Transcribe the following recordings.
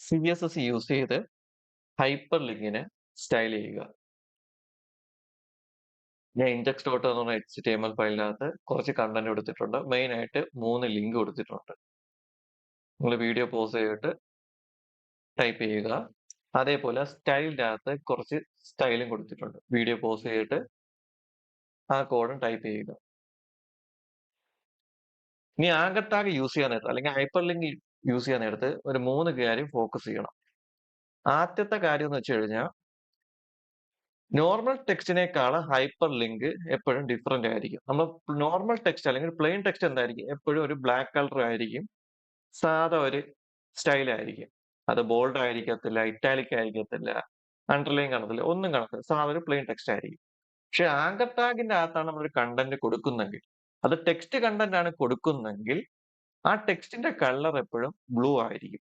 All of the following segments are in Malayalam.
CSS യൂസ് ചെയ്ത് ഹൈപ്പർ ലിങ്കിനെ സ്റ്റൈൽ ചെയ്യുക. ഞാൻ ഇൻഡെക്സ് ഡോട്ട് എന്ന് പറഞ്ഞ HTML ഫയലിനകത്ത് കുറച്ച് കണ്ടന്റ് കൊടുത്തിട്ടുണ്ട്. മെയിൻ ആയിട്ട് 3 ലിങ്ക് കൊടുത്തിട്ടുണ്ട്. നിങ്ങൾ വീഡിയോ പോസ് ചെയ്തിട്ട് ടൈപ്പ് ചെയ്യുക. അതേപോലെ സ്റ്റൈലിന്റെ അകത്ത് കുറച്ച് സ്റ്റൈലും കൊടുത്തിട്ടുണ്ട്. വീഡിയോ പോസ് ചെയ്തിട്ട് ആ കോഡും ടൈപ്പ് ചെയ്യുക. ഇനി ആങ്കർ ടാഗ് യൂസ് ചെയ്യാൻ നേരത്ത് അല്ലെങ്കിൽ ഹൈപ്പർ ലിങ്ക് യൂസ് ചെയ്യാൻ നേരത്ത് ഒരു 3 കാര്യം ഫോക്കസ് ചെയ്യണം. ആദ്യത്തെ കാര്യം എന്ന് വെച്ച് കഴിഞ്ഞാൽ നോർമൽ ടെക്സ്റ്റിനേക്കാൾ ഹൈപ്പർ ലിങ്ക് എപ്പോഴും ഡിഫറന്റ് ആയിരിക്കും. നമ്മൾ നോർമൽ ടെക്സ്റ്റ് അല്ലെങ്കിൽ പ്ലെയിൻ ടെക്സ്റ്റ് എന്തായിരിക്കും? എപ്പോഴും ഒരു ബ്ലാക്ക് കളർ ആയിരിക്കും. സാധാ ഒരു സ്റ്റൈൽ ആയിരിക്കും. അത് ബോൾഡ് ആയിരിക്കത്തില്ല, ഇറ്റാലിക് ആയിരിക്കത്തില്ല, അണ്ടർലൈൻ കാണത്തില്ല, ഒന്നും കാണത്തില്ല. സാധാ ഒരു പ്ലെയിൻ ടെക്സ്റ്റ് ആയിരിക്കും. പക്ഷെ ആങ്കർ ടാഗിന്റെ അകത്താണ് നമ്മളൊരു കണ്ടന്റ് കൊടുക്കുന്നെങ്കിൽ, അത് ടെക്സ്റ്റ് കണ്ടന്റ് ആണ് കൊടുക്കുന്നെങ്കിൽ, ആ ടെക്സ്റ്റിന്റെ കളർ എപ്പോഴും ബ്ലൂ ആയിരിക്കും.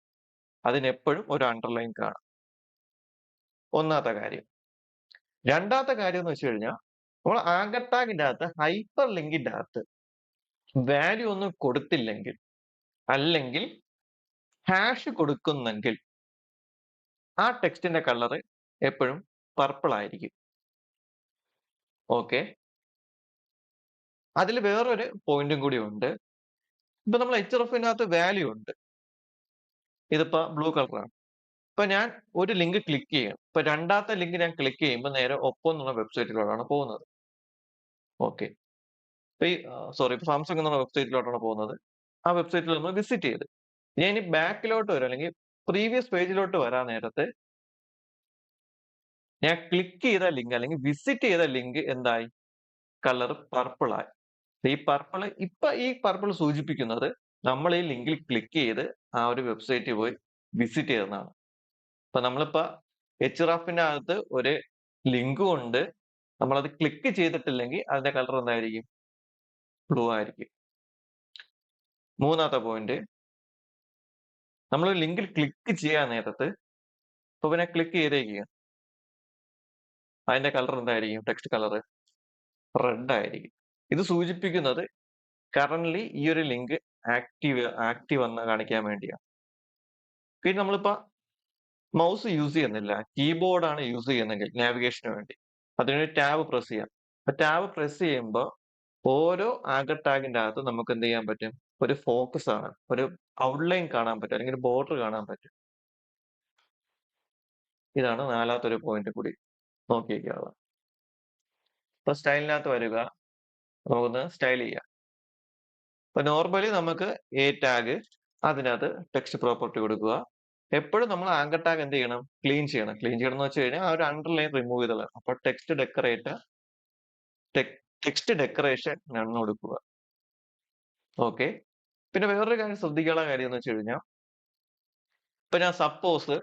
അതിനെപ്പോഴും ഒരു അണ്ടർലൈൻ കാണും. ഒന്നാമത്തെ കാര്യം. രണ്ടാമത്തെ കാര്യം എന്ന് വെച്ച് കഴിഞ്ഞാൽ നമ്മൾ ആങ്കർ ടാഗിന്റെ അകത്ത് ഹൈപ്പർ ലിങ്കിന്റെ അകത്ത് വാല്യൂ ഒന്നും കൊടുത്തില്ലെങ്കിൽ, അല്ലെങ്കിൽ ഹാഷ് കൊടുക്കുന്നെങ്കിൽ ആ ടെക്സ്റ്റിന്റെ കളർ എപ്പോഴും പർപ്പിൾ ആയിരിക്കും. ഓക്കെ, അതിൽ വേറൊരു പോയിന്റും കൂടി ഉണ്ട്. ഇപ്പൊ നമ്മൾ hrefനകത്ത് വാല്യൂ ഉണ്ട്. ഇതിപ്പോ ബ്ലൂ കളറാണ്. ഇപ്പൊ ഞാൻ ഒരു ലിങ്ക് ക്ലിക്ക് ചെയ്യണം. ഇപ്പൊ രണ്ടാമത്തെ ലിങ്ക് ഞാൻ ക്ലിക്ക് ചെയ്യുമ്പോൾ നേരെ ഒപ്പം എന്നുള്ള വെബ്സൈറ്റിലോട്ടാണ് പോകുന്നത്. ഓക്കെ, ഇപ്പൊ ഇപ്പൊ സാംസങ് എന്നുള്ള വെബ്സൈറ്റിലോട്ടാണ് പോകുന്നത്. ആ വെബ്സൈറ്റിൽ നമ്മൾ വിസിറ്റ് ചെയ്ത് ഞാൻ ഇനി ബാക്കിലോട്ട് വരും, അല്ലെങ്കിൽ പ്രീവിയസ് പേജിലോട്ട് വരാൻ നേരത്ത് ഞാൻ ക്ലിക്ക് ചെയ്ത ലിങ്ക് അല്ലെങ്കിൽ വിസിറ്റ് ചെയ്ത ലിങ്ക് എന്തായി? കളർ പർപ്പിൾ ആയി. ഈ പർപ്പിൾ സൂചിപ്പിക്കുന്നത് നമ്മൾ ഈ ലിങ്കിൽ ക്ലിക്ക് ചെയ്ത് ആ ഒരു വെബ്സൈറ്റിൽ പോയി വിസിറ്റ് ചെയ്തതാണ്. ഇപ്പൊ നമ്മളിപ്പോ hrefന്റെ അകത്ത് ഒരു ലിങ്കും ഉണ്ട്, നമ്മളത് ക്ലിക്ക് ചെയ്തിട്ടില്ലെങ്കിൽ അതിന്റെ കളർ എന്തായിരിക്കും? ബ്ലൂ ആയിരിക്കും. മൂന്നാമത്തെ പോയിന്റ്, നമ്മൾ ലിങ്കിൽ ക്ലിക്ക് ചെയ്യാൻ നേരത്ത് ഇപ്പൊ പിന്നെ ക്ലിക്ക് ചെയ്തേക്കുക, അതിന്റെ കളർ എന്തായിരിക്കും? ടെക്സ്റ്റ് കളർ റെഡ് ആയിരിക്കും. ഇത് സൂചിപ്പിക്കുന്നത് കറന്റ്ലി ഈ ഒരു ലിങ്ക് ആക്റ്റീവ് എന്ന് കാണിക്കാൻ വേണ്ടിയാണ്. പിന്നെ നമ്മളിപ്പോ മൗസ് യൂസ് ചെയ്യുന്നില്ല, കീബോർഡാണ് യൂസ് ചെയ്യുന്നതെങ്കിൽ നാവിഗേഷന് വേണ്ടി അതിനൊരു ടാബ് പ്രസ് ചെയ്യാം. ടാബ് പ്രസ് ചെയ്യുമ്പോൾ ഓരോ ആങ്കർ ടാഗിന്റെ അകത്ത് നമുക്ക് എന്ത് ചെയ്യാൻ പറ്റും? ഒരു ഫോക്കസ് ആണ്, ഒരു ഔട്ട്ലൈൻ കാണാൻ പറ്റും, അല്ലെങ്കിൽ ബോർഡർ കാണാൻ പറ്റും. ഇതാണ് നാലാമത്തെ ഒരു പോയിന്റ് കൂടി നോക്കിയിരിക്കാനുള്ളത്. ഇപ്പൊ സ്റ്റൈലിനകത്ത് വരിക, നമുക്കൊന്ന് സ്റ്റൈൽ ചെയ്യാം. ഇപ്പൊ നോർമലി നമുക്ക് എ ടാഗ്, അതിനകത്ത് ടെക്സ്റ്റ് പ്രോപ്പർട്ടി കൊടുക്കുക. എപ്പോഴും നമ്മൾ ആങ്കർ ടാഗ് എന്ത് ചെയ്യണം? ക്ലീൻ ചെയ്യണം. ക്ലീൻ ചെയ്യണം എന്ന് വെച്ച് കഴിഞ്ഞാൽ ആ ഒരു അണ്ടർലൈൻ റിമൂവ് ചെയ്തതാണ്. അപ്പൊ ടെക്സ്റ്റ് ഡെക്കറേഷൻ എന്ന് കൊടുക്കുക. ഓക്കെ, പിന്നെ വേറൊരു കാര്യം ശ്രദ്ധിക്കാനുള്ള കാര്യം എന്ന് വെച്ച് കഴിഞ്ഞാൽ, ഇപ്പൊ ഞാൻ സപ്പോസ്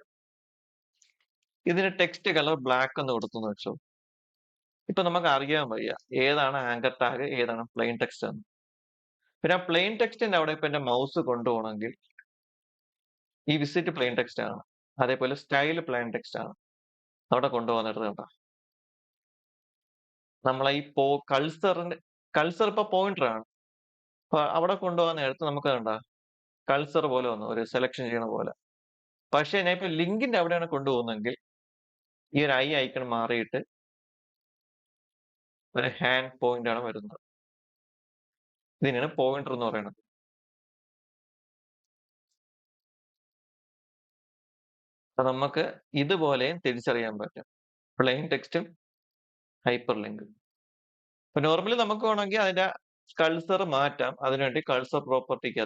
ഇതിന് ടെക്സ്റ്റ് കളർ ബ്ലാക്ക് എന്ന് കൊടുത്തു വെച്ചോ. ഇപ്പൊ നമുക്ക് അറിയാൻ വയ്യ ഏതാണ് ആങ്കർ ടാഗ്, ഏതാണ് പ്ലെയിൻ ടെക്സ്റ്റ് എന്ന്. പിന്നെ ആ പ്ലെയിൻ ടെക്സ്റ്റിന്റെ അവിടെ ഇപ്പൊ എന്റെ മൗസ് കൊണ്ടുപോകണമെങ്കിൽ ഈ വിസിറ്റ് പ്ലെയിൻ ടെക്സ്റ്റ് ആണ്, അതേപോലെ സ്റ്റൈൽ പ്ലെയിൻ ടെക്സ്റ്റ് ആണ്. അവിടെ കൊണ്ടുപോകുന്നത് കേട്ടോ, നമ്മളെ ഈ കൾസർ ഇപ്പൊ പോയിന്റർ ആണ്. അപ്പൊ അവിടെ കൊണ്ടുപോകാൻ നേരത്ത് നമുക്ക് കണ്ടാ കൾസർ പോലെ വന്നു, ഒരു സെലക്ഷൻ ചെയ്യണ പോലെ. പക്ഷെ ഞാൻ ഇപ്പൊ ലിങ്കിന്റെ അവിടെയാണ് കൊണ്ടുപോകുന്നതെങ്കിൽ ഈ ഒരു ഐക്കൺ മാറിയിട്ട് ഒരു ഹാൻഡ് പോയിന്റ് ആണ് വരുന്നത്. ഇതിനാണ് പോയിന്റർ എന്ന് പറയുന്നത്. അപ്പൊ നമുക്ക് ഇതുപോലെയും തിരിച്ചറിയാൻ പറ്റും പ്ലെയിൻ ടെക്സ്റ്റും ഹൈപ്പർ ലിങ്കും. ഇപ്പൊ നോർമലി നമുക്ക് വേണമെങ്കിൽ അതിന്റെ കൾസർ മാറ്റാം. അതിനുവേണ്ടി കൾസർ പ്രോപ്പർട്ടിക്ക്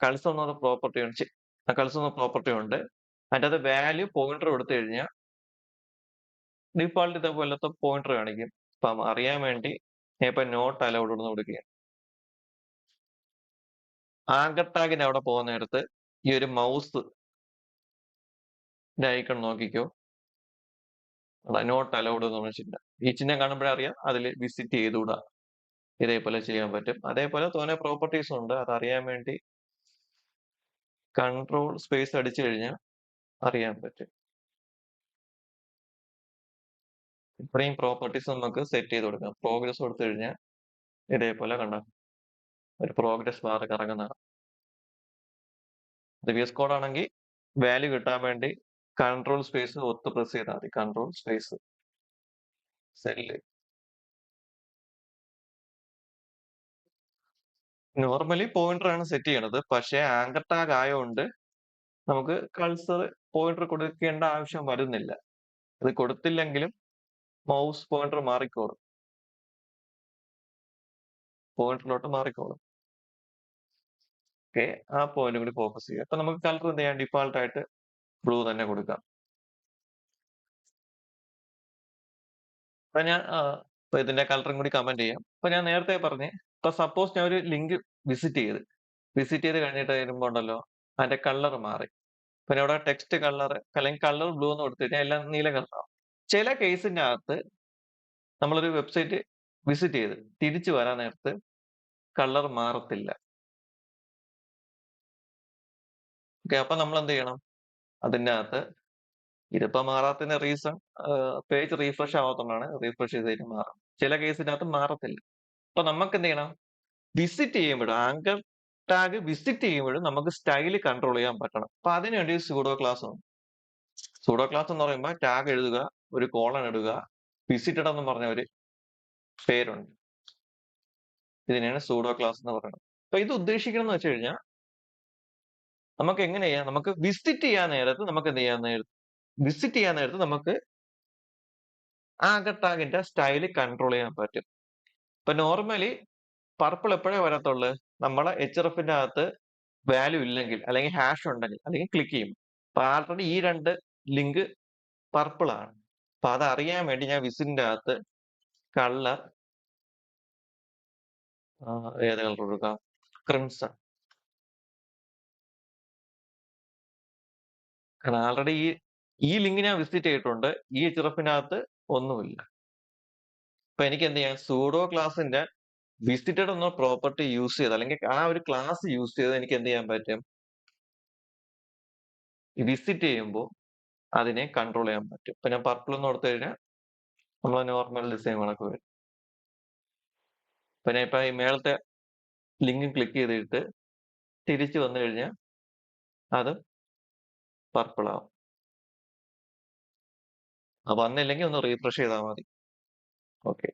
കൾസർ എന്ന പ്രോപ്പർട്ടി ഉണ്ട്. കൾസർ എന്ന പ്രോപ്പർട്ടി ഉണ്ട്. അതിന്റെ അത് വാല്യൂ പോയിന്റർ കൊടുത്തു കഴിഞ്ഞാൽ ഡിഫോൾട്ട് ഇതേപോലത്തെ പോയിന്റർ കാണിക്കും. അപ്പം അറിയാൻ വേണ്ടി ഞാൻ ഇപ്പൊ നോട്ട് അലൗഡ് എന്ന് കൊടുക്കുകയാണ്. ആങ്കർ ടാഗിന് അവിടെ പോകുന്ന നേരത്ത് ഈ ഒരു മൗസ് ഐക്കൺ നോക്കിക്കോ, നോട്ട് അലൗഡ് എന്ന് പറഞ്ഞിട്ടുണ്ട്. ഈ ചിഹ്നം കാണുമ്പോഴേ അറിയാം അതിൽ വിസിറ്റ് ചെയ്തുകൂടാ. ഇതേപോലെ ചെയ്യാൻ പറ്റും. അതേപോലെ തോന്നെ പ്രോപ്പർട്ടീസ് ഉണ്ട്. അത് അറിയാൻ വേണ്ടി കൺട്രോൾ സ്പേസ് അടിച്ചു കഴിഞ്ഞാൽ അറിയാൻ പറ്റും. ഇത്രയും പ്രോപ്പർട്ടീസ് നമുക്ക് സെറ്റ് ചെയ്ത് കൊടുക്കാം. പ്രോഗ്രസ് കൊടുത്തു കഴിഞ്ഞാൽ ഇതേപോലെ കണ്ട ഒരു പ്രോഗ്രസ് ബാർ കറങ്ങുന്നതാണ്. VS കോഡ് ആണെങ്കിൽ വാല്യൂ കിട്ടാൻ വേണ്ടി കൺട്രോൾ സ്പേസ് ഒത്ത് പ്രസ് ചെയ്താൽ മതി. Control space cell. Normally pointer ആണ് സെറ്റ് ചെയ്യണത്. പക്ഷേ ആങ്കർ ടാഗ് ആയതുകൊണ്ട് നമുക്ക് കഴ്സർ പോയിന്റർ കൊടുക്കേണ്ട ആവശ്യം വരുന്നില്ല. ഇത് കൊടുത്തില്ലെങ്കിലും മൗസ് പോയിന്റർ മാറിക്കോളും. പോയിന്ററിലോട്ട് മാറിക്കോളും. ഓക്കെ, ആ പോയിന്റ് കൂടി ഫോക്കസ് ചെയ്യുക. അപ്പൊ നമുക്ക് കളർ എന്ത് ചെയ്യാം? ഡിഫാൾട്ട് ആയിട്ട് ബ്ലൂ തന്നെ കൊടുക്കാം. അപ്പൊ ഞാൻ ഇപ്പൊ ഇതിന്റെ കളറും കൂടി കമന്റ് ചെയ്യാം. അപ്പൊ ഞാൻ നേരത്തെ പറഞ്ഞേ, ഇപ്പൊ സപ്പോസ് ഞാൻ ഒരു ലിങ്ക് വിസിറ്റ് ചെയ്ത് കഴിഞ്ഞിട്ട് വരുമ്പോ ഉണ്ടല്ലോ, അതിന്റെ കളർ മാറി. പിന്നെ ഇവിടെ ടെക്സ്റ്റ് കളർ അല്ലെങ്കിൽ കളർ ബ്ലൂ എന്ന് കൊടുത്തിട്ട് എല്ലാം നീല കളറാവും. ചില കേസിന്റെ അകത്ത് നമ്മളൊരു വെബ്സൈറ്റ് വിസിറ്റ് ചെയ്ത് തിരിച്ചു വരാൻ നേരത്ത് കളർ മാറത്തില്ല. ഓക്കെ, അപ്പൊ നമ്മൾ എന്ത് ചെയ്യണം? അതിന്റെ അകത്ത് ഇതിപ്പോ മാറാത്തതിന്റെ റീസൺ പേജ് റീഫ്രഷ് ആവാത്തതുകൊണ്ടാണ്. റീഫ്രഷ് ചെയ്തിട്ട് മാറും. ചില കേസിന്റെ അകത്ത് മാറത്തില്ല. അപ്പൊ നമുക്ക് എന്ത് ചെയ്യണം? വിസിറ്റ് ചെയ്യുമ്പോഴും ആങ്കർ ടാഗ് വിസിറ്റ് ചെയ്യുമ്പോഴും നമുക്ക് സ്റ്റൈൽ കൺട്രോൾ ചെയ്യാൻ പറ്റണം. അപ്പൊ അതിനുവേണ്ടി സൂഡോ ക്ലാസ് ഉണ്ട്. സൂഡോ ക്ലാസ് എന്ന് പറയുമ്പോൾ ടാഗ് എഴുതുക, ഒരു കോളൻ ഇടുക, വിസിറ്റഡ് എന്ന് പറഞ്ഞ ഒരു പേരുണ്ട്. ഇതിനെയാണ് സൂഡോ ക്ലാസ് എന്ന് പറയുന്നത്. അപ്പൊ ഇത് ഉദ്ദേശിക്കുന്നത് വെച്ച് കഴിഞ്ഞാൽ നമുക്ക് എങ്ങനെ ചെയ്യാം? നമുക്ക് വിസിറ്റ് ചെയ്യാൻ നേരത്ത് നമുക്ക് എന്ത് ചെയ്യാൻ നേരത്ത് നമുക്ക് ആങ്കർ ടാഗിന്റെ സ്റ്റൈൽ കൺട്രോൾ ചെയ്യാൻ പറ്റും. ഇപ്പൊ നോർമലി പർപ്പിൾ എപ്പോഴേ വരത്തുള്ളൂ? നമ്മളെ hrefന്റെ അകത്ത് വാല്യൂ ഇല്ലെങ്കിൽ, അല്ലെങ്കിൽ ഹാഷ് ഉണ്ടെങ്കിൽ, അല്ലെങ്കിൽ ക്ലിക്ക് ചെയ്യും. അപ്പൊ ആൾറെഡി ഈ രണ്ട് ലിങ്ക് പർപ്പിൾ ആണ്. അപ്പൊ അത് അറിയാൻ വേണ്ടി ഞാൻ വിസിറ്റിന്റെ അകത്ത് കളർ ഏത് കളർ കൊടുക്കാം? ക്രിംസൺ. കാരണം ആൾറെഡി ഈ ലിങ്ക് ഞാൻ വിസിറ്റ് ചെയ്തിട്ടുണ്ട്. ഈ hrefന്റെ അകത്ത് ഒന്നുമില്ല. അപ്പൊ എനിക്ക് എന്ത് ചെയ്യാം? സൂഡോ ക്ലാസിന്റെ വിസിറ്റഡ് എന്ന പ്രോപ്പർട്ടി യൂസ് ചെയ്ത്, അല്ലെങ്കിൽ ആ ഒരു ക്ലാസ് യൂസ് ചെയ്ത് എനിക്ക് എന്ത് ചെയ്യാൻ പറ്റും? വിസിറ്റ് ചെയ്യുമ്പോൾ അതിനെ കൺട്രോൾ ചെയ്യാൻ പറ്റും. ഇപ്പൊ ഞാൻ പർപ്പിൾ എന്ന് കൊടുത്തു കഴിഞ്ഞാൽ നമ്മളെ നോർമൽ ഡിസൈൻ കണക്ക് വരും. പിന്നെ ഇപ്പൊ ഈ മേളത്തെ ലിങ്ക് ക്ലിക്ക് ചെയ്തിട്ട് തിരിച്ചു വന്നു കഴിഞ്ഞാൽ അത് പർപ്പിൾ ആവും. വന്നില്ലെങ്കിൽ ഒന്ന് റീഫ്രഷ് ചെയ്താൽ മതി. ഓക്കെ,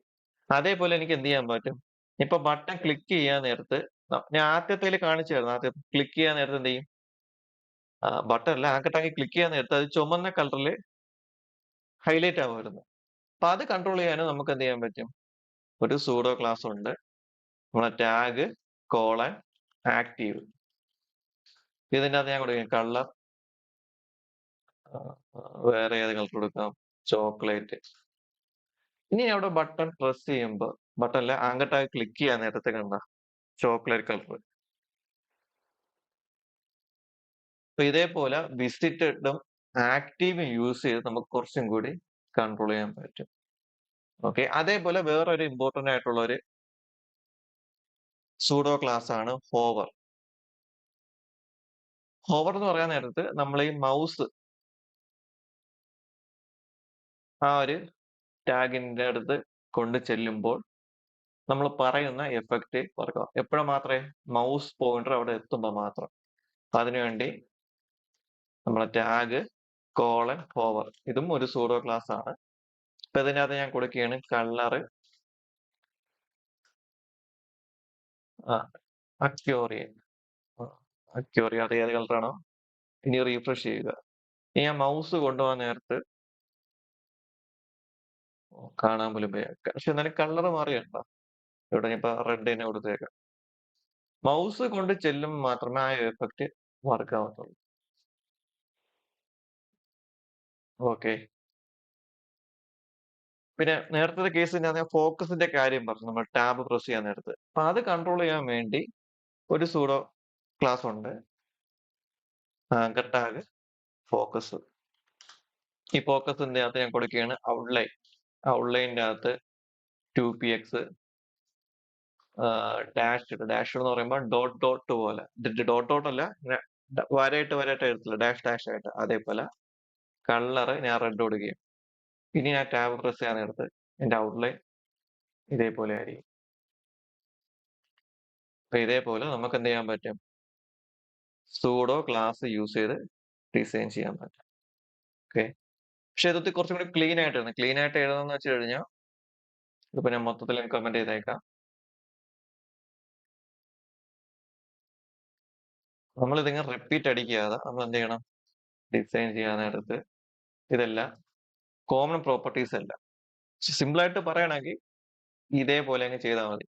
അതേപോലെ എനിക്ക് എന്ത് ചെയ്യാൻ പറ്റും? ഇപ്പൊ ബട്ടൺ ക്ലിക്ക് ചെയ്യാൻ നേരത്ത് ഞാൻ ആദ്യത്തേൽ കാണിച്ചായിരുന്നു. ആദ്യം ക്ലിക്ക് ചെയ്യാൻ നേരത്ത് എന്ത് ചെയ്യും? ബട്ടൺ അല്ല, ആങ്കർ ടാഗ് ക്ലിക്ക് ചെയ്യാൻ നേരത്ത് അത് ചുമന്ന കളറിൽ ഹൈലൈറ്റ് ആവുമായിരുന്നു. അപ്പൊ അത് കൺട്രോൾ ചെയ്യാനും നമുക്ക് എന്ത് ചെയ്യാൻ പറ്റും? ഒരു സൂഡോ ക്ലാസ് ഉണ്ട്. നമ്മളെ ടാഗ് കോളൻ ആക്റ്റീവ്. ഇതിന്റെ അകത്ത് ഞാൻ കൊടുക്കാം കളർ, വേറെ ഏത് കളർ കൊടുക്കാം? ചോക്ലേറ്റ്. ഇനി അവിടെ ബട്ടൺ പ്രസ് ചെയ്യുമ്പോൾ, ബട്ടണിലെ ആങ്കർ ടാഗ് ക്ലിക്ക് ചെയ്യാൻ നേരത്തെ കണ്ട ചോക്ലേറ്റ് കളർ. അപ്പൊ ഇതേപോലെ വിസിറ്റഡും ആക്റ്റീവും യൂസ് ചെയ്ത് നമുക്ക് കുറച്ചും കൂടി കൺട്രോൾ ചെയ്യാൻ പറ്റും. ഓക്കെ, അതേപോലെ വേറൊരു ഇമ്പോർട്ടന്റ് ആയിട്ടുള്ള ഒരു സൂഡോ ക്ലാസ് ആണ് ഹോവർ. ഹോവർ എന്ന് പറയാൻ നേരത്ത് നമ്മൾ ഈ മൗസ് ആ ഒരു ടാഗിന്റെ അടുത്ത് കൊണ്ട് ചെല്ലുമ്പോൾ നമ്മൾ പറയുന്ന എഫക്റ്റ് വർക്കുക. എപ്പോഴും മാത്രമേ? മൗസ് പോയിന്റർ അവിടെ എത്തുമ്പോൾ മാത്രം. അതിനുവേണ്ടി നമ്മളെ ടാഗ് കോളൻ ഹോവർ, ഇതും ഒരു സൂഡോ ക്ലാസ് ആണ്. ഇപ്പൊ ഇതിനകത്ത് ഞാൻ കൊടുക്കുകയാണ് കളറ് അക്യോറിയൻ. അക്യോറിയ അത് ഏത് കളറാണോ? ഇനി റീഫ്രഷ് ചെയ്യുക. ഇനി ഞാൻ മൗസ് കൊണ്ടുപോകാൻ നേരത്ത് കാണാൻ പോലും പക്ഷെ എന്നാലും കളർ മാറിയുണ്ടോ? ഇവിടെ ഇപ്പൊ റെഡ് തന്നെ കൊടുത്തേക്കാം. മൗസ് കൊണ്ട് ചെല്ലുമ്പോൾ മാത്രമേ ആ എഫക്റ്റ് വർക്ക് ആവത്തുള്ളൂ. ഓക്കെ, പിന്നെ നേരത്തെ കേസ് ഞാൻ ഫോക്കസിന്റെ കാര്യം പറഞ്ഞു. നമ്മൾ ടാബ് പ്രസ് ചെയ്യാൻ നേരത്ത്, അപ്പൊ അത് കൺട്രോൾ ചെയ്യാൻ വേണ്ടി ഒരു സൂഡോ ക്ലാസ് ഉണ്ട്, ആങ്കർ ടാഗ് ഫോക്കസ്. ഈ ഫോക്കസിന്റെ അകത്ത് ഞാൻ കൊടുക്കുകയാണ് ഔട്ട്ലൈൻ. ഔട്ട്ലൈനിന്റെ അകത്ത് 2px ഡാഷ് എന്ന് പറയുമ്പോൾ ഡോട്ട് ഡോട്ട് പോലെ, ഡോട്ട് ഡോട്ട് അല്ല, വരയിട്ട് എഴുത്തില്ല, ഡാഷ് ഡാഷ് ആയിട്ട്. അതേപോലെ കളറ് ഞാൻ റെഡ് കൊടുക്കുകയും, ഇനി ഞാൻ ടാബ് പ്രസ് ചെയ്യാൻ നേരത്ത് എന്റെ ഔട്ട്ലൈൻ ഇതേപോലെ ആയിരിക്കും. അപ്പൊ ഇതേപോലെ നമുക്ക് എന്ത് ചെയ്യാൻ പറ്റും? സൂഡോ ക്ലാസ് യൂസ് ചെയ്ത് ഡിസൈൻ ചെയ്യാൻ പറ്റും. ഓക്കെ. പക്ഷെ ഇത് കുറച്ചും കൂടി ക്ലീൻ ആയിട്ട് എഴുതണം. ക്ലീൻ ആയിട്ട് എഴുതണമെന്ന് വെച്ച് കഴിഞ്ഞാൽ ഇതിപ്പോ ഞാൻ മൊത്തത്തിൽ കമന്റ് ചെയ്തേക്കാം. നമ്മളിതിങ്ങനെ റിപ്പീറ്റ് അടിക്കാതെ നമ്മൾ എന്ത് ചെയ്യണം? ഡിസൈൻ ചെയ്യാൻ നേരത്ത് ഇതെല്ലാം കോമൺ പ്രോപ്പർട്ടീസ് അല്ല. സിമ്പിൾ ആയിട്ട് പറയണമെങ്കിൽ ഇതേപോലെ അങ്ങ് ചെയ്താൽ മതി.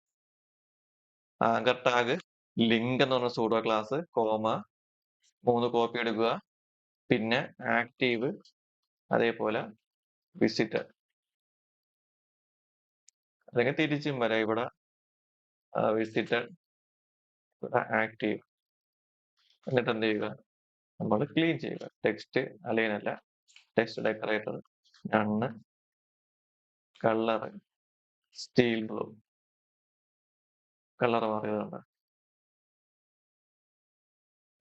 ആങ്കർ ടാഗ്, ലിങ്ക് എന്ന് പറഞ്ഞ സൂഡോ ക്ലാസ്, കോമ, 3 കോപ്പി എടുക്കുക, പിന്നെ ആക്റ്റീവ്, അതേപോലെ വിസിറ്റർ. അല്ലെങ്കിൽ തിരിച്ചും വരാം. ഇവിടെ വിസിറ്റർ, ഇവിടെ ആക്റ്റീവ്. എന്നിട്ട് എന്ത് ചെയ്യുക? നമ്മൾ ക്ലീൻ ചെയ്യുക. ടെക്സ്റ്റ് അലൈൻ അല്ല, text decorator, none, colour, steel blue, colour മാറിയതുണ്ട്.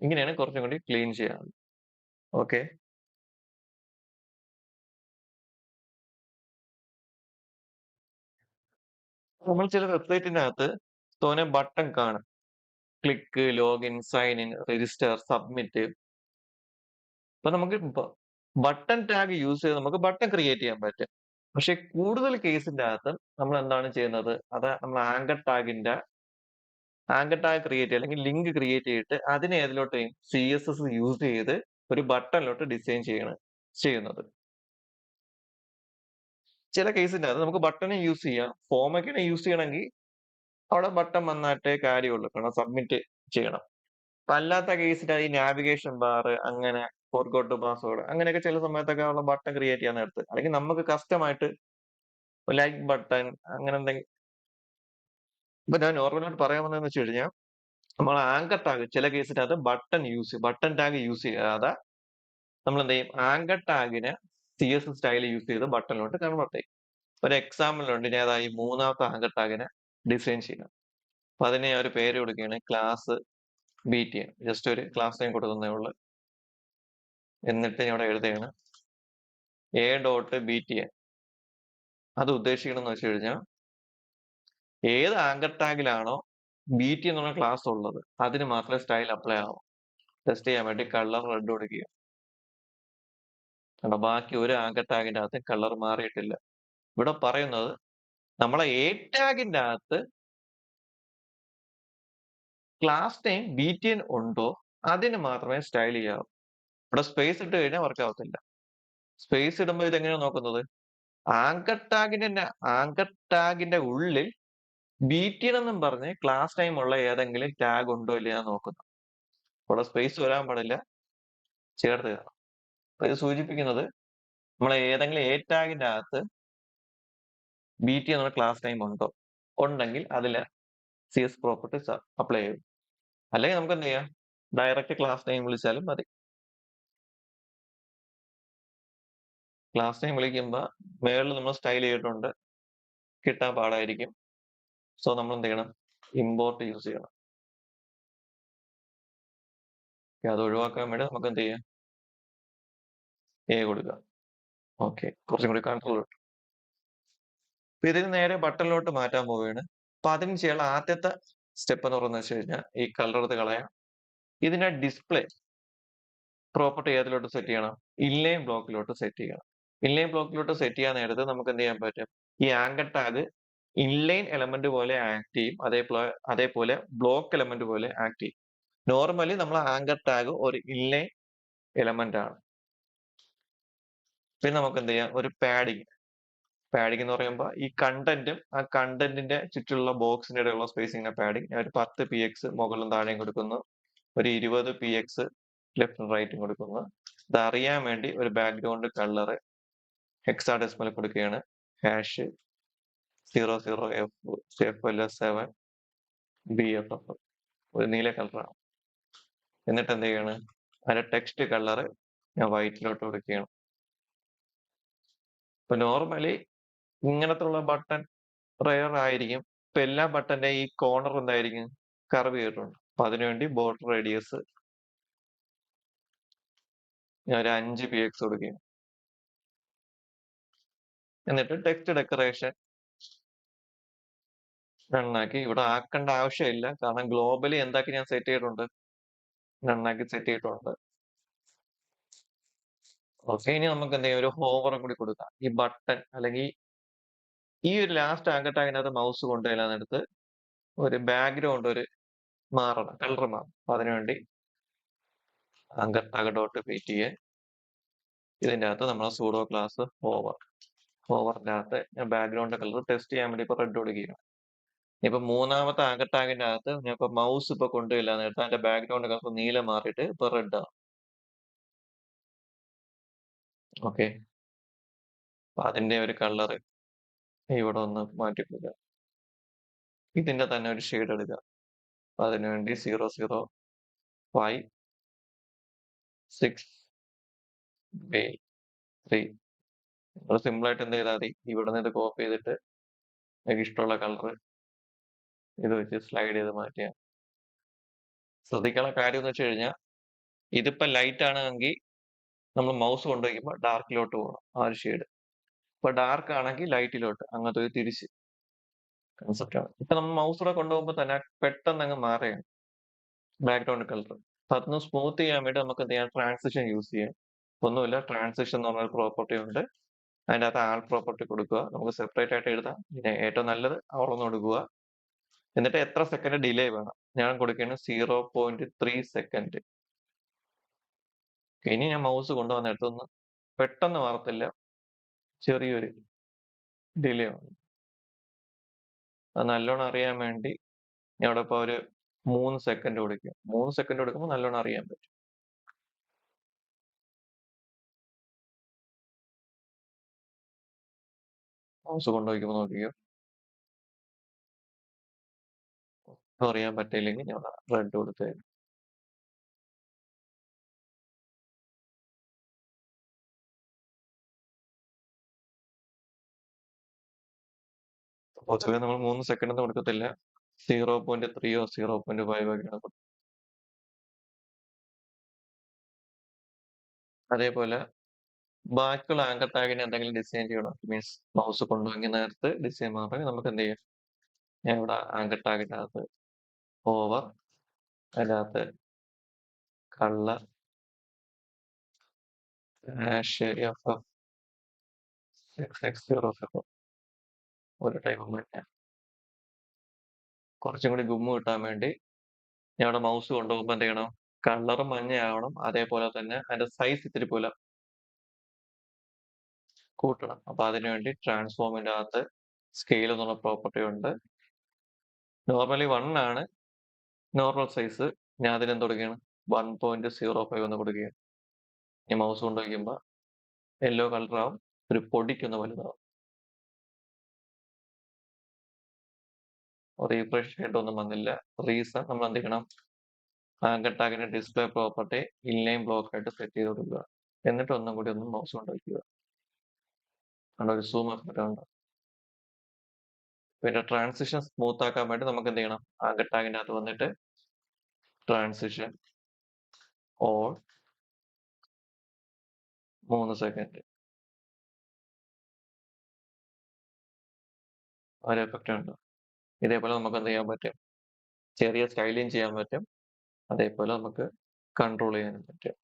ഇങ്ങനെയാണ് കുറച്ചും കൂടി ക്ലീൻ ചെയ്യാൻ. ഓക്കെ. നമ്മൾ ചില വെബ്സൈറ്റിന്റെ അകത്ത് തോനെ ബട്ടൺ കാണും. Click, login, sign in, register, submit. അപ്പൊ നമുക്ക് ബട്ടൺ ടാഗ് യൂസ് ചെയ്ത് നമുക്ക് ബട്ടൺ ക്രിയേറ്റ് ചെയ്യാൻ പറ്റും. പക്ഷെ കൂടുതൽ കേസിന്റെ അകത്ത് നമ്മൾ എന്താണ് ചെയ്യുന്നത്? അത് നമ്മൾ ആങ്കർ ടാഗ് ക്രിയേറ്റ് ചെയ്യുക അല്ലെങ്കിൽ ലിങ്ക് ക്രിയേറ്റ് ചെയ്തിട്ട് അതിനെ ഏതിലോട്ട് CSS യൂസ് ചെയ്ത് ഒരു ബട്ടണിലോട്ട് ഡിസൈൻ ചെയ്യുന്നത്. ചില കേസിന്റെ അകത്ത് നമുക്ക് ബട്ടണും യൂസ് ചെയ്യാം. ഫോമൊക്കെയാണ് യൂസ് ചെയ്യണമെങ്കിൽ അവിടെ ബട്ടൺ വന്നിട്ടേ കാര്യമുള്ളൂ. കാരണം സബ്മിറ്റ് ചെയ്യണം. അപ്പൊ അല്ലാത്ത കേസിൽ ഈ നാവിഗേഷൻ ബാർ, അങ്ങനെ ഫോർഗോട്ട് പാസ്വേഡ്, അങ്ങനെയൊക്കെ ചില സമയത്തൊക്കെ ഉള്ള ബട്ടൺ ക്രിയേറ്റ് ചെയ്യാൻ നേരത്ത് അല്ലെങ്കിൽ നമുക്ക് കസ്റ്റമായിട്ട് ലൈക്ക് ബട്ടൺ അങ്ങനെ എന്തെങ്കിലും. ഇപ്പൊ ഞാൻ നോർമലായിട്ട് പറയാൻ വന്നതെന്ന് വെച്ച് കഴിഞ്ഞാൽ നമ്മൾ ആങ്കർ ടാഗ് ചില കേസിനകത്ത് ബട്ടൺ ടാഗ് യൂസ് ചെയ്യാതെ നമ്മൾ എന്ത് ചെയ്യും? ആങ്കർ ടാഗിനെ CSS സ്റ്റൈൽ യൂസ് ചെയ്ത് ബട്ടണിലോട്ട് കൺവേർട്ട് ചെയ്യും. ഒരു എക്സാമ്പിളുണ്ട്. ഞാൻ ഈ 3ാമത്തെ ആങ്കർ ടാഗിനെ ഡിസൈൻ ചെയ്യണം. അപ്പൊ അതിന് ഞാൻ ഒരു പേര് കൊടുക്കുകയാണ്, ക്ലാസ് BTN. ജസ്റ്റ് ഒരു ക്ലാസ് നെയിം കൊടുക്കുന്നേ ഉള്ളൂ. എന്നിട്ട് ഞാൻ ഇവിടെ എഴുതുകയാണ് A.BTN. അത് ഉദ്ദേശിക്കണമെന്ന് വെച്ച് കഴിഞ്ഞാൽ ഏത് ആങ്കർ ടാഗിലാണോ BT എന്നുള്ള ക്ലാസ് ഉള്ളത് അതിന് മാത്രമേ സ്റ്റൈൽ അപ്ലൈ ആവൂ. ടെസ്റ്റ് ചെയ്യാൻ വേണ്ടി കളർ റെഡ് കൊടുക്കുക. കാരണം ബാക്കി ഒരു ആങ്കർ ടാഗിന്റെ അകത്ത് കളർ മാറിയിട്ടില്ല. ഇവിടെ പറയുന്നത് നമ്മളെ A ടാഗിന്റെ അകത്ത് ക്ലാസ് നെയിം BTN ഉണ്ടോ അതിന് മാത്രമേ സ്റ്റൈൽ ചെയ്യാവൂ. ഇവിടെ സ്പേസ് ഇട്ട് കഴിഞ്ഞാൽ വർക്ക് ആവത്തില്ല. സ്പേസ് ഇടുമ്പോൾ ഇതെങ്ങനെയാണ് നോക്കുന്നത്? ആങ്കർ ടാഗിന്റെ ഉള്ളിൽ BTN എന്നും പറഞ്ഞ് ക്ലാസ് നെയിം ഉള്ള ഏതെങ്കിലും ടാഗ് ഉണ്ടോ ഇല്ലയോ നോക്കുന്നു. ഇവിടെ സ്പേസ് വരാൻ പാടില്ല, ചേർത്ത് കാണാം. അപ്പൊ ഇത് സൂചിപ്പിക്കുന്നത് നമ്മളെ ഏതെങ്കിലും A ടാഗിന്റെ അകത്ത് BT എന്നുള്ള ക്ലാസ് നെയിം ഉണ്ടോ? ഉണ്ടെങ്കിൽ അതില് CS പ്രോപ്പർട്ടീസ് അപ്ലൈ ചെയ്യും. അല്ലെങ്കിൽ നമുക്ക് എന്ത് ചെയ്യാം? ഡയറക്റ്റ് ക്ലാസ് നെയിം വിളിച്ചാലും മതി. ക്ലാസ് നെയിം വിളിക്കുമ്പോൾ മേളിൽ നമ്മൾ സ്റ്റൈൽ ചെയ്തിട്ടുണ്ട്, കിട്ടാൻ പാടായിരിക്കും. സോ നമ്മൾ എന്ത് ചെയ്യണം? ഇമ്പോർട്ട് യൂസ് ചെയ്യണം. അത് ഒഴിവാക്കാൻ വേണ്ടി നമുക്ക് എന്ത് ചെയ്യാം? A കൊടുക്കുക. ഓക്കെ, കുറച്ചും കൂടി കൺട്രോൾ കിട്ടും. അപ്പൊ ഇതിന് നേരെ ബട്ടണിലോട്ട് മാറ്റാൻ പോവുകയാണ്. അപ്പൊ അതിന് ചെയ്യാനുള്ള ആദ്യത്തെ സ്റ്റെപ്പ് എന്ന് പറയുന്നത് വെച്ച് കഴിഞ്ഞാൽ ഈ കളർ എടുത്ത് കളയാം. ഇതിനെ ഡിസ്പ്ലേ പ്രോപ്പർട്ടി ഏതിലോട്ട് സെറ്റ് ചെയ്യണം? ഇൻലൈൻ ബ്ലോക്കിലോട്ട് സെറ്റ് ചെയ്യണം. ഇൻലൈൻ ബ്ലോക്കിലോട്ട് സെറ്റ് ചെയ്യാൻ നേരത്ത് നമുക്ക് എന്ത് ചെയ്യാൻ പറ്റും? ഈ ആങ്കർ ടാഗ് ഇൻലൈൻ എലമെന്റ് പോലെ ആക്ട് ചെയ്യും, അതേപോലെ ബ്ലോക്ക് എലമെന്റ് പോലെ ആക്ട് ചെയ്യും. നോർമലി നമ്മൾ ആങ്കർ ടാഗ് ഒരു ഇൻലൈൻ എലമെന്റ് ആണ്. പിന്നെ നമുക്ക് എന്ത് ചെയ്യാം? ഒരു പാഡിങ് എന്ന് പറയുമ്പോൾ ഈ കണ്ടന്റും ആ കണ്ടന്റിന്റെ ചുറ്റുള്ള ബോക്സിന്റെ ഇടയിലുള്ള സ്പേസിങ്ങിന്റെ പാഡിങ് ഞാൻ ഒരു 10 px മുകളിലും താഴെയും കൊടുക്കുന്നു, ഒരു 20 px ലെഫ്റ്റും റൈറ്റും കൊടുക്കുന്നു. ഇത് അറിയാൻ വേണ്ടി ഒരു ബാക്ക്ഗ്രൗണ്ട് കളർ ഹെക്സാഡെസിമൽ കൊടുക്കുകയാണ്. #00F7 BFF, ഒരു നീല കളറാണ്. എന്നിട്ട് എന്ത് ചെയ്യാണ്? അതിന്റെ ടെക്സ്റ്റ് കളർ ഞാൻ വൈറ്റിലോട്ട് കൊടുക്കുകയാണ്. ഇപ്പൊ നോർമലി ഇങ്ങനത്തുള്ള ബട്ടൺ റയർ ആയിരിക്കും. ഇപ്പൊ എല്ലാ ബട്ടന്റെ ഈ കോർണർ എന്തായിരിക്കും? കർവ് ചെയ്തിട്ടുണ്ട്. അപ്പൊ അതിനുവേണ്ടി ബോർഡർ റേഡിയസ് ഞാൻ ഒരു 5 px കൊടുക്കുകയാണ്. എന്നിട്ട് ടെക്സ്റ്റ് ഡെക്കറേഷൻ നന്നാക്കി ഇവിടെ ആക്കേണ്ട ആവശ്യമില്ല, കാരണം ഗ്ലോബലി എന്താക്കി ഞാൻ സെറ്റ് ചെയ്തിട്ടുണ്ട്, നന്നാക്കി സെറ്റ് ചെയ്തിട്ടുണ്ട്. ഓക്കെ. ഇനി നമുക്ക് എന്ത് ചെയ്യാം? ഒരു ഹോവറും കൂടി കൊടുക്കാം. ഈ ബട്ടൺ അല്ലെങ്കിൽ ഈ ഒരു ലാസ്റ്റ് ആങ്കർ ടാഗിനകത്ത് മൗസ് കൊണ്ടുചെല്ലുന്നിടത്ത് ഒരു ബാക്ക്ഗ്രൗണ്ട് മാറണം. കളർ മാറണം. അപ്പൊ അതിനുവേണ്ടി ആങ്കർ ടാഗ് ഡോട്ട് pta ഇതിന്റെ അകത്ത് നമ്മളെ സൂഡോ ക്ലാസ് ഹോവറിന്റെ അകത്ത് ഞാൻ ബാക്ക്ഗ്രൗണ്ട് കളർ ടെസ്റ്റ് ചെയ്യാൻ വേണ്ടി ഇപ്പൊ റെഡ് കൊടുക്കുകയാണ്. ഇപ്പൊ മൂന്നാമത്തെ ആങ്കർ ടാഗിന്റെ അകത്ത് ഞാൻ ഇപ്പൊ മൗസ് ഇപ്പൊ കൊണ്ടുചെല്ലാൻ നേരത്ത് അതിന്റെ ബാക്ക്ഗ്രൗണ്ട് കളർ നീല മാറിയിട്ട് ഇപ്പൊ റെഡ് ആണ്. ഓക്കെ. അപ്പൊ അതിന്റെ ഒരു കളർ ഇവിടെ ഒന്ന് മാറ്റി കൊടുക്കുക. ഇതിന്റെ തന്നെ ഒരു ഷെയ്ഡ് എടുക്കുക. അപ്പൊ അതിനുവേണ്ടി 005 6 3 നിങ്ങൾ സിമ്പിൾ ആയിട്ട് എന്ത് ചെയ്താൽ മതി? ഇവിടെ നിന്ന് ഇത് കോപ്പി ചെയ്തിട്ട് നിങ്ങൾക്ക് ഇഷ്ടമുള്ള കളർ ഇത് വെച്ച് സ്ലൈഡ് ചെയ്ത് മാറ്റിയാൽ. ശ്രദ്ധിക്കാനുള്ള കാര്യം എന്ന് വെച്ച് കഴിഞ്ഞാൽ ഇതിപ്പോ ലൈറ്റ് ആണെങ്കിൽ നമ്മൾ മൗസ് കൊണ്ടുവയ്ക്കുമ്പോൾ ഡാർക്കിലോട്ട് പോകണം ആ ഒരു ഷെയ്ഡ്. ഇപ്പൊ ഡാർക്ക് ആണെങ്കിൽ ലൈറ്റിലോട്ട്, അങ്ങനത്തെ ഒരു തിരിച്ച് കൺസെപ്റ്റ് ആണ്. ഇപ്പൊ നമ്മൾ മൗസ് കൂടെ കൊണ്ടുപോകുമ്പോൾ തന്നെ പെട്ടെന്ന് അങ്ങ് മാറുകയാണ് ബാക്ക്ഗ്രൗണ്ട് കളർ. അപ്പൊ അതൊന്ന് സ്മൂത്ത് ചെയ്യാൻ വേണ്ടി നമുക്ക് എന്ത് ചെയ്യാം? ട്രാൻസിഷൻ യൂസ് ചെയ്യാം. ഒന്നുമില്ല, ട്രാൻസിഷൻ എന്ന് പറഞ്ഞ പ്രോപ്പർട്ടി ഉണ്ട്. അതിന്റെ അകത്ത് ആൾ പ്രോപ്പർട്ടി കൊടുക്കുക. നമുക്ക് സെപ്പറേറ്റ് ആയിട്ട് എഴുതാം. പിന്നെ ഏറ്റവും നല്ലത് അവിടുന്ന് കൊടുക്കുക. എന്നിട്ട് എത്ര സെക്കൻഡ് ഡിലേ വേണം? ഞാൻ കൊടുക്കുന്നത് 0.3 സെക്കൻഡ്. ഇനി ഞാൻ മൗസ് കൊണ്ടുവന്ന എടുത്തൊന്ന് പെട്ടെന്ന് മാറത്തില്ല, ചെറിയൊരു ഡിലേ ആണ്. അത് നല്ലോണം അറിയാൻ വേണ്ടി ഞാൻ ഇവിടെ ഇപ്പൊ ഒരു 3 സെക്കൻഡ് കൊടുക്കുക. 3 സെക്കൻഡ് കൊടുക്കുമ്പോൾ നല്ലോണം അറിയാൻ പറ്റും. മൗസ് കൊണ്ടുപോയിക്കുമ്പോൾ നോക്കിയോ, അറിയാൻ പറ്റിയില്ലെങ്കിൽ ഞാൻ റെഡ് കൊടുത്ത് പൊതുവെ നമ്മൾ 3 സെക്കൻഡ് ഒന്നും കൊടുക്കത്തില്ല. 0.3 0.5 ഒക്കെയാണ് കൊടുക്കുന്നത്. അതേപോലെ ബാക്കിയുള്ള ആങ്കർ ടാഗിന് എന്തെങ്കിലും ഡിസൈൻ ചെയ്യണം, മീൻസ് മൗസ് കൊണ്ടുപോയി നേരത്ത് ഡിസൈൻ മാറണമെങ്കിൽ നമുക്ക് എന്ത് ചെയ്യാം? ഞാൻ ഇവിടെ ആങ്കർ ടാഗിന്റെ അകത്ത് ഓവർ, അതിനകത്ത് കളർ FF ഒരു ടൈപ്പ് മാറ്റാം. കുറച്ചും കൂടി ഗുമ്മ് കിട്ടാൻ വേണ്ടി ഞാൻ ഇവിടെ മൗസ് കൊണ്ടുപോകുമ്പോൾ എന്ത് ചെയ്യണം? കളർ മഞ്ഞയാവണം. അതേപോലെ തന്നെ അതിന്റെ സൈസ് ഇത്തിരി പോലെ കൂട്ടണം. അപ്പൊ അതിനുവേണ്ടി ട്രാൻസ്ഫോമിന്റെ അകത്ത് സ്കെയിൽ എന്നുള്ള പ്രോപ്പർട്ടി ഉണ്ട്. നോർമലി 1 ആണ് നോർമൽ സൈസ്. ഞാൻ അതിനെന്ത് കൊടുക്കുകയാണ്? 1.05 എന്ന് കൊടുക്കുകയാണ്. ഈ മൗസ് കൊണ്ട് വയ്ക്കുമ്പോൾ യെല്ലോ കളർ ആവും, ഒരു പൊടിക്കൊന്ന് വലുതാവും. റീഫ്രഷ് ചെയ്തിട്ടൊന്നും വന്നില്ല. റീസൺ നമ്മൾ എന്ത് ചെയ്യണം? ആങ്കർ ടാഗിന്റെ ഡിസ്പ്ലേ പ്രോപ്പർട്ടി ഇൻലൈൻ ബ്ലോക്ക് ആയിട്ട് സെറ്റ് ചെയ്ത് കൊടുക്കുക. എന്നിട്ട് ഒന്നും കൂടി ഒന്ന് മൗസ് കൊണ്ട് വയ്ക്കുക. അവിടെ ഒരു സൂം എഫക്റ്റ് ഉണ്ട്. പിന്നെ ട്രാൻസിഷൻ സ്മൂത്ത് ആക്കാൻ വേണ്ടി നമുക്ക് എന്ത് ചെയ്യണം? ആങ്കർ ടാഗിന്റെ അകത്ത് വന്നിട്ട് ട്രാൻസിഷൻ ഓൺ 3 സെക്കൻഡ് ഒരു എഫക്റ്റ് ഉണ്ട്. ഇതേപോലെ നമുക്ക് എന്ത് ചെയ്യാൻ പറ്റും? ചെറിയ സ്റ്റൈലിങ് ചെയ്യാൻ പറ്റും. അതേപോലെ നമുക്ക് കൺട്രോൾ ചെയ്യാനും പറ്റും.